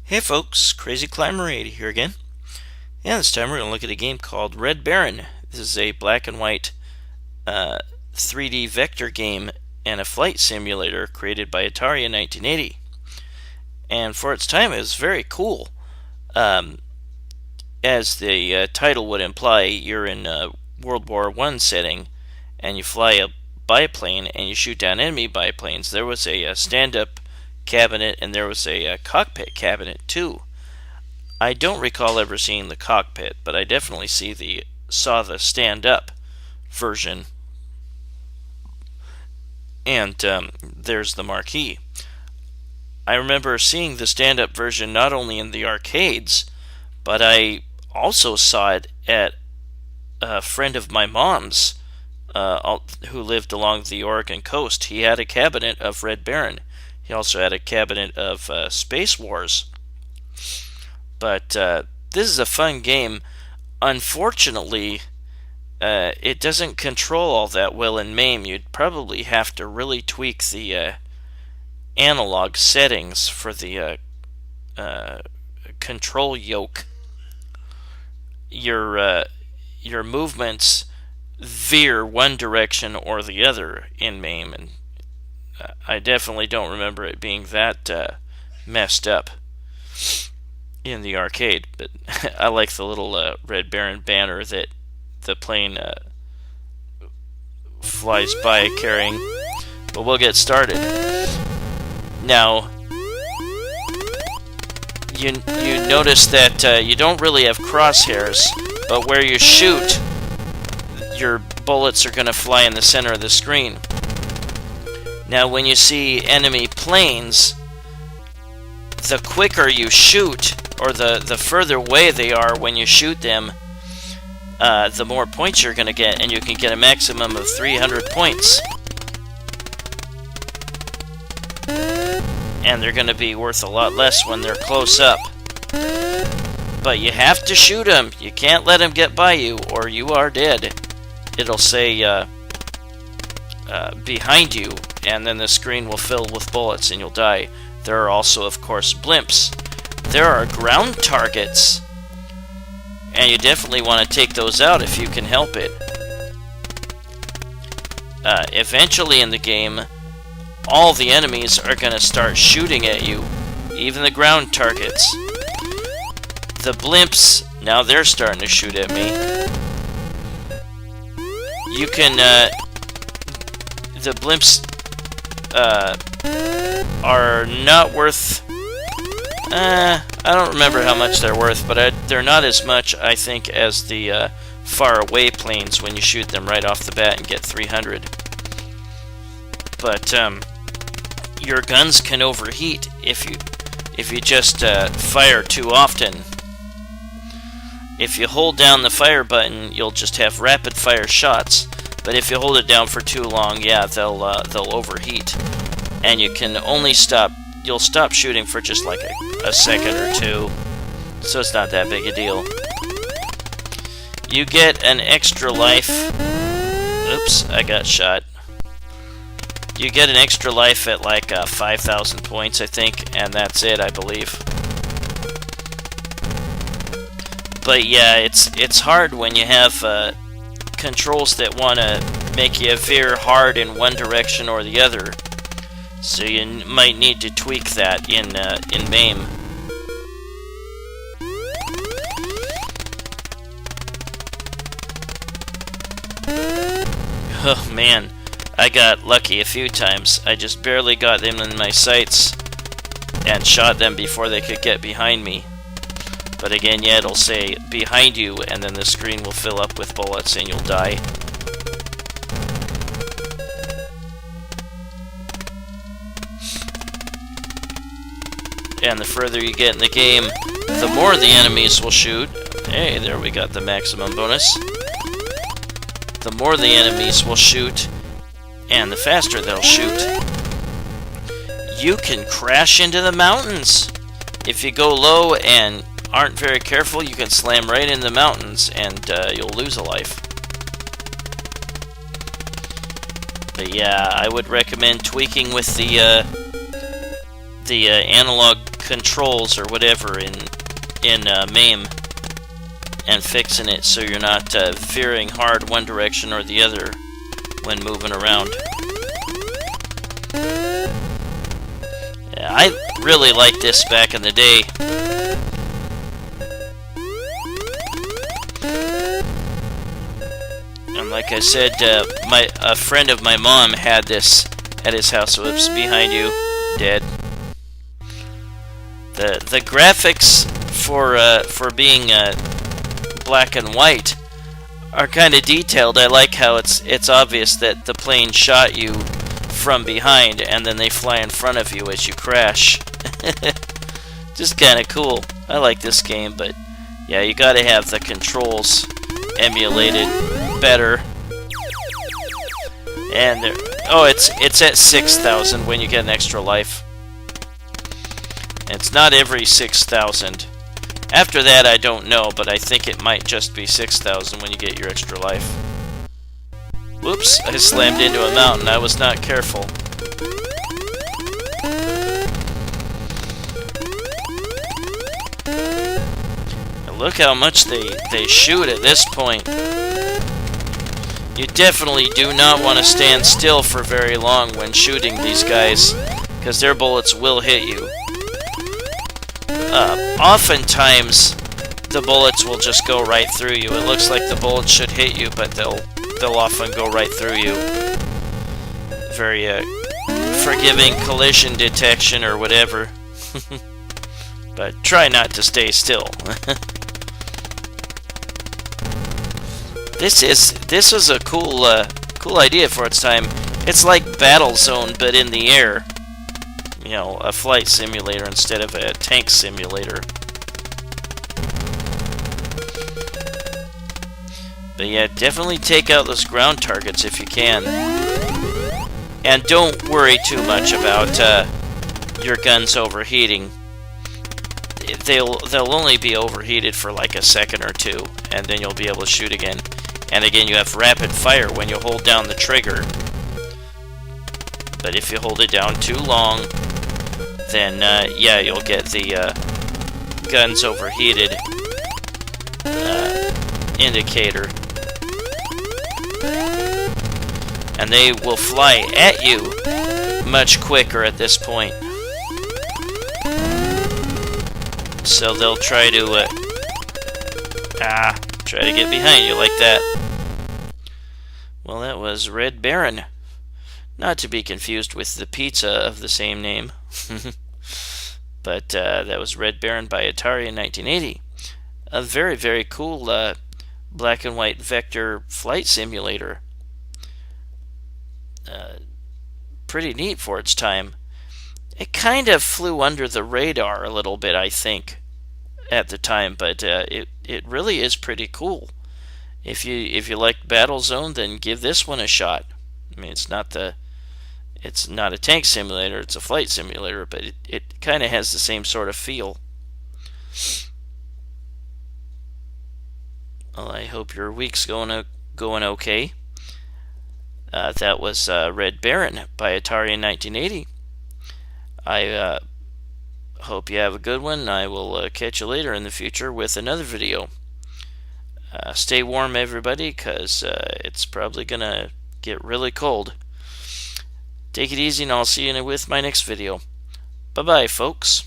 Hey folks, Crazy Climber 80 here again. And this time we're going to look at a game called Red Baron. This is a black and white 3D vector game and a flight simulator created by Atari in 1980. And for its time it was very cool. As the title would imply, you're in a World War I setting and you fly a biplane and you shoot down enemy biplanes. There was a stand-up cabinet and there was a cockpit cabinet too. I don't recall ever seeing the cockpit, but I definitely saw the stand-up version. And there's the marquee. I remember seeing the stand-up version not only in the arcades, but I also saw it at a friend of my mom's who lived along the Oregon coast. He had a cabinet of Red Baron. He also had a cabinet of Space Wars. But this is a fun game. Unfortunately, it doesn't control all that well in MAME. You'd probably have to really tweak the analog settings for the control yoke. Your movements veer one direction or the other in MAME, and I definitely don't remember it being that messed up in the arcade. But I like the little Red Baron banner that the plane flies by carrying. But we'll get started. Now, you notice that you don't really have crosshairs, but where you shoot, your bullets are going to fly in the center of the screen. Now, when you see enemy planes, the quicker you shoot, or the further away they are when you shoot them, the more points you're going to get, and you can get a maximum of 300 points. And they're going to be worth a lot less when they're close up. But you have to shoot them. You can't let them get by you, or you are dead. It'll say behind you, and then the screen will fill with bullets and you'll die. There are also, of course, blimps. There are ground targets, and you definitely want to take those out if you can help it. Eventually in the game, all the enemies are going to start shooting at you, even the ground targets. The blimps, now they're starting to shoot at me. You can, the blimps are not worth, I don't remember how much they're worth, but they're not as much, I think, as the far away planes when you shoot them right off the bat and get 300. But your guns can overheat if you just fire too often. If you hold down the fire button, you'll just have rapid fire shots. But if you hold it down for too long, yeah, they'll overheat, and you'll stop shooting for just like a second or two, so it's not that big a deal. You get an extra life. Oops, I got shot. You get an extra life at like 5,000 points, I think, and that's it, I believe. But yeah, it's hard when you have controls that want to make you veer hard in one direction or the other. So you might need to tweak that in MAME. Oh man, I got lucky a few times. I just barely got them in my sights and shot them before they could get behind me. But again, yeah, it'll say behind you, and then the screen will fill up with bullets and you'll die. And the further you get in the game, the more the enemies will shoot. Hey, there we got the maximum bonus. The more the enemies will shoot, and the faster they'll shoot. You can crash into the mountains. If you go low and aren't very careful, you can slam right in the mountains and you'll lose a life. But yeah, I would recommend tweaking with the analog controls or whatever in MAME and fixing it so you're not veering hard one direction or the other when moving around. Yeah, I really liked this back in the day. And like I said, a friend of my mom had this at his house. Whoops, behind you, dead. The graphics for being black and white are kind of detailed. I like how it's obvious that the plane shot you from behind and then they fly in front of you as you crash. Just kind of cool. I like this game, but yeah, you gotta have the controls emulated better. And there, oh, it's at 6,000 when you get an extra life. It's not every 6,000. After that, I don't know, but I think it might just be 6,000 when you get your extra life. Whoops, I slammed into a mountain. I was not careful. And look how much they shoot at this point. You definitely do not want to stand still for very long when shooting these guys, because their bullets will hit you. Oftentimes, the bullets will just go right through you. It looks like the bullets should hit you, but they'll often go right through you. Very forgiving collision detection or whatever. But try not to stay still. This is a cool idea for its time. It's like Battlezone, but in the air. You know, a flight simulator instead of a tank simulator. But yeah, definitely take out those ground targets if you can. And don't worry too much about your guns overheating. They'll only be overheated for like a second or two, and then you'll be able to shoot again. And again, you have rapid fire when you hold down the trigger. But if you hold it down too long, then yeah, you'll get the guns overheated indicator. And they will fly at you much quicker at this point. So they'll try to get behind you like that. Well, that was Red Baron. Not to be confused with the pizza of the same name. But that was Red Baron by Atari in 1980. A very, very cool black and white vector flight simulator. Pretty neat for its time. It kind of flew under the radar a little bit, I think, at the time, but it really is pretty cool. If you like Battlezone, then give this one a shot. I mean, it's not a tank simulator, it's a flight simulator, but it kind of has the same sort of feel. Well, I hope your week's going okay. That was Red Baron by Atari in 1980. I hope you have a good one. I will catch you later in the future with another video. Stay warm, everybody, because it's probably going to get really cold. Take it easy, and I'll see you with my next video. Bye-bye, folks.